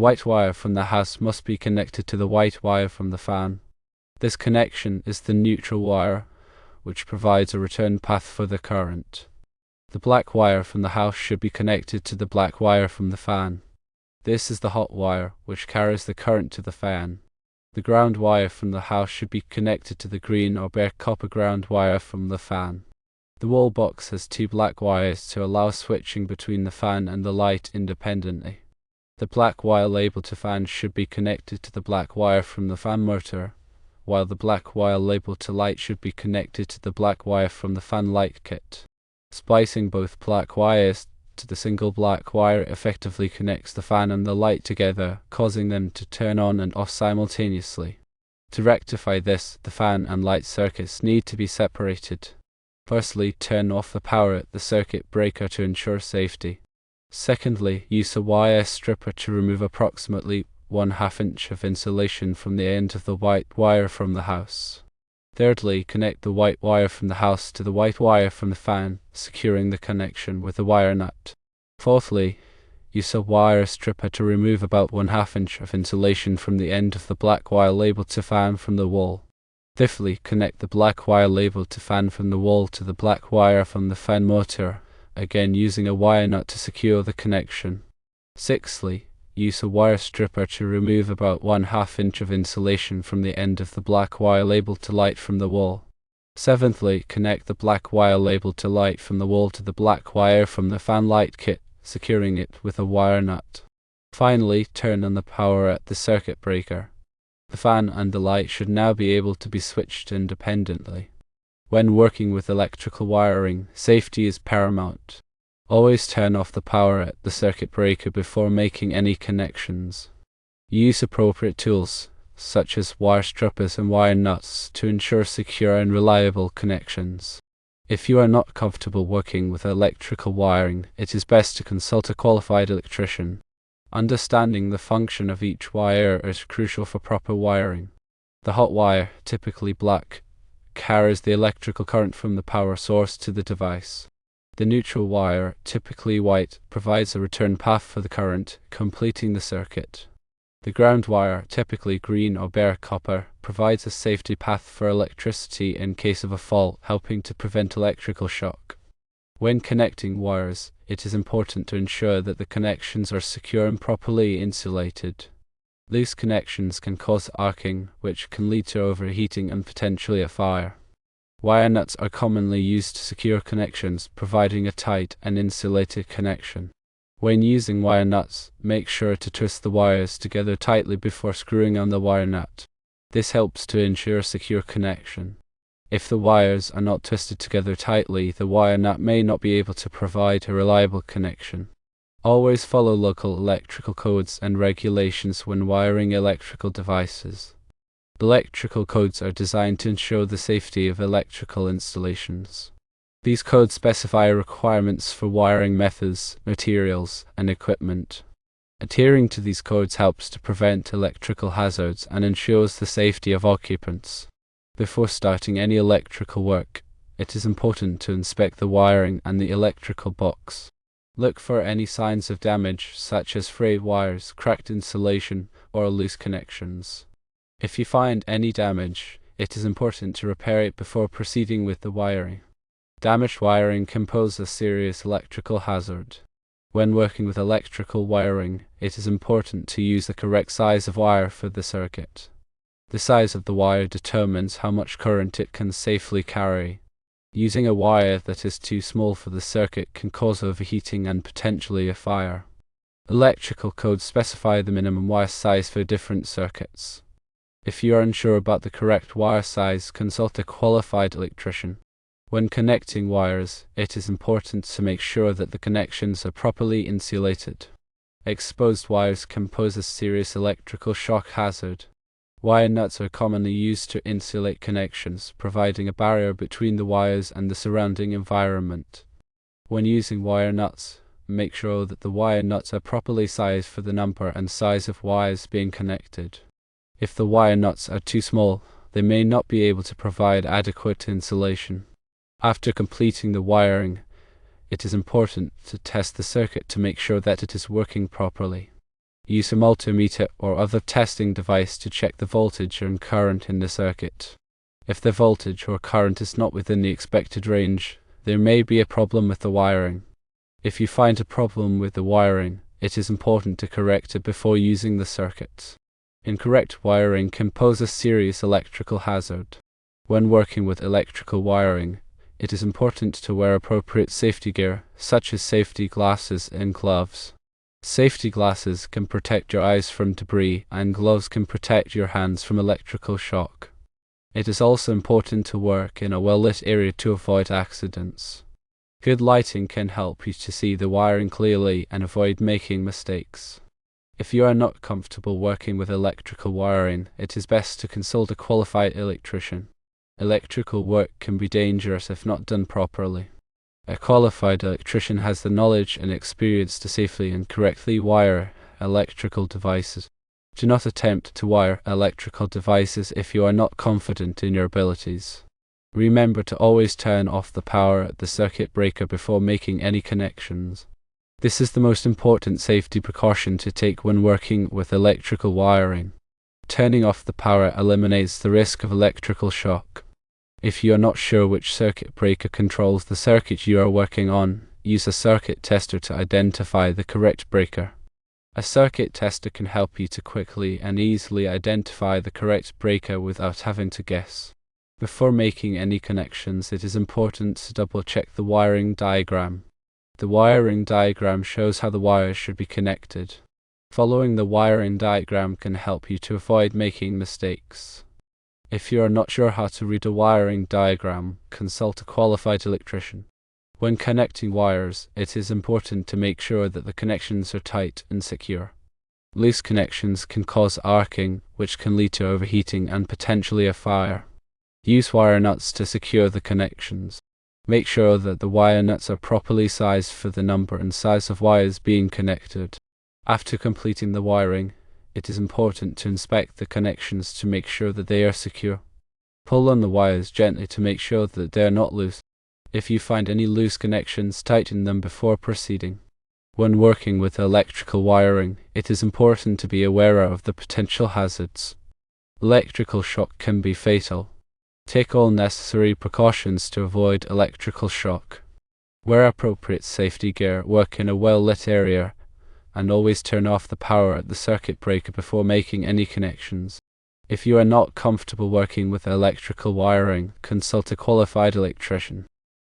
The white wire from the house must be connected to the white wire from the fan. This connection is the neutral wire, which provides a return path for the current. The black wire from the house should be connected to the black wire from the fan. This is the hot wire, which carries the current to the fan. The ground wire from the house should be connected to the green or bare copper ground wire from the fan. The wall box has two black wires to allow switching between the fan and the light independently. The black wire labeled to fan should be connected to the black wire from the fan motor, while the black wire labeled to light should be connected to the black wire from the fan light kit. Splicing both black wires to the single black wire effectively connects the fan and the light together, causing them to turn on and off simultaneously. To rectify this, the fan and light circuits need to be separated. Firstly, turn off the power at the circuit breaker to ensure safety. Secondly, use a wire stripper to remove approximately 1/2 inch of insulation from the end of the white wire from the house. Thirdly, connect the white wire from the house to the white wire from the fan, securing the connection with a wire nut. Fourthly, use a wire stripper to remove about 1/2 inch of insulation from the end of the black wire labeled to fan from the wall. Fifthly, connect the black wire labeled to fan from the wall to the black wire from the fan motor, again using a wire nut to secure the connection. Sixthly, use a wire stripper to remove about 1/2 inch of insulation from the end of the black wire labeled to light from the wall. Seventhly, connect the black wire labeled to light from the wall to the black wire from the fan light kit, securing it with a wire nut. Finally, turn on the power at the circuit breaker. The fan and the light should now be able to be switched independently. When working with electrical wiring, safety is paramount. Always turn off the power at the circuit breaker before making any connections. Use appropriate tools, such as wire strippers and wire nuts, to ensure secure and reliable connections. If you are not comfortable working with electrical wiring, it is best to consult a qualified electrician. Understanding the function of each wire is crucial for proper wiring. The hot wire, typically black, carries the electrical current from the power source to the device. The neutral wire, typically white, provides a return path for the current, completing the circuit. The ground wire, typically green or bare copper, provides a safety path for electricity in case of a fault, helping to prevent electrical shock. When connecting wires, it is important to ensure that the connections are secure and properly insulated. Loose connections can cause arcing, which can lead to overheating and potentially a fire. Wire nuts are commonly used to secure connections, providing a tight and insulated connection. When using wire nuts, make sure to twist the wires together tightly before screwing on the wire nut. This helps to ensure a secure connection. If the wires are not twisted together tightly, the wire nut may not be able to provide a reliable connection. Always follow local electrical codes and regulations when wiring electrical devices. Electrical codes are designed to ensure the safety of electrical installations. These codes specify requirements for wiring methods, materials, and equipment. Adhering to these codes helps to prevent electrical hazards and ensures the safety of occupants. Before starting any electrical work, it is important to inspect the wiring and the electrical box. Look for any signs of damage, such as frayed wires, cracked insulation, or loose connections. If you find any damage, it is important to repair it before proceeding with the wiring. Damaged wiring can pose a serious electrical hazard. When working with electrical wiring, it is important to use the correct size of wire for the circuit. The size of the wire determines how much current it can safely carry. Using a wire that is too small for the circuit can cause overheating and potentially a fire. Electrical codes specify the minimum wire size for different circuits. If you are unsure about the correct wire size, consult a qualified electrician. When connecting wires, it is important to make sure that the connections are properly insulated. Exposed wires can pose a serious electrical shock hazard. Wire nuts are commonly used to insulate connections, providing a barrier between the wires and the surrounding environment. When using wire nuts, make sure that the wire nuts are properly sized for the number and size of wires being connected. If the wire nuts are too small, they may not be able to provide adequate insulation. After completing the wiring, it is important to test the circuit to make sure that it is working properly. Use a multimeter or other testing device to check the voltage and current in the circuit. If the voltage or current is not within the expected range, there may be a problem with the wiring. If you find a problem with the wiring, it is important to correct it before using the circuit. Incorrect wiring can pose a serious electrical hazard. When working with electrical wiring, it is important to wear appropriate safety gear, such as safety glasses and gloves. Safety glasses can protect your eyes from debris, and gloves can protect your hands from electrical shock. It is also important to work in a well-lit area to avoid accidents. Good lighting can help you to see the wiring clearly and avoid making mistakes. If you are not comfortable working with electrical wiring, it is best to consult a qualified electrician. Electrical work can be dangerous if not done properly. A qualified electrician has the knowledge and experience to safely and correctly wire electrical devices. Do not attempt to wire electrical devices if you are not confident in your abilities. Remember to always turn off the power at the circuit breaker before making any connections. This is the most important safety precaution to take when working with electrical wiring. Turning off the power eliminates the risk of electrical shock. If you are not sure which circuit breaker controls the circuit you are working on, use a circuit tester to identify the correct breaker. A circuit tester can help you to quickly and easily identify the correct breaker without having to guess. Before making any connections, it is important to double-check the wiring diagram. The wiring diagram shows how the wires should be connected. Following the wiring diagram can help you to avoid making mistakes. If you are not sure how to read a wiring diagram, consult a qualified electrician. When connecting wires, it is important to make sure that the connections are tight and secure. Loose connections can cause arcing, which can lead to overheating and potentially a fire. Use wire nuts to secure the connections. Make sure that the wire nuts are properly sized for the number and size of wires being connected. After completing the wiring, it is important to inspect the connections to make sure that they are secure. Pull on the wires gently to make sure that they are not loose. If you find any loose connections, tighten them before proceeding. When working with electrical wiring, it is important to be aware of the potential hazards. Electrical shock can be fatal. Take all necessary precautions to avoid electrical shock. Wear appropriate safety gear, work in a well-lit area, and always turn off the power at the circuit breaker before making any connections. If you are not comfortable working with electrical wiring, consult a qualified electrician.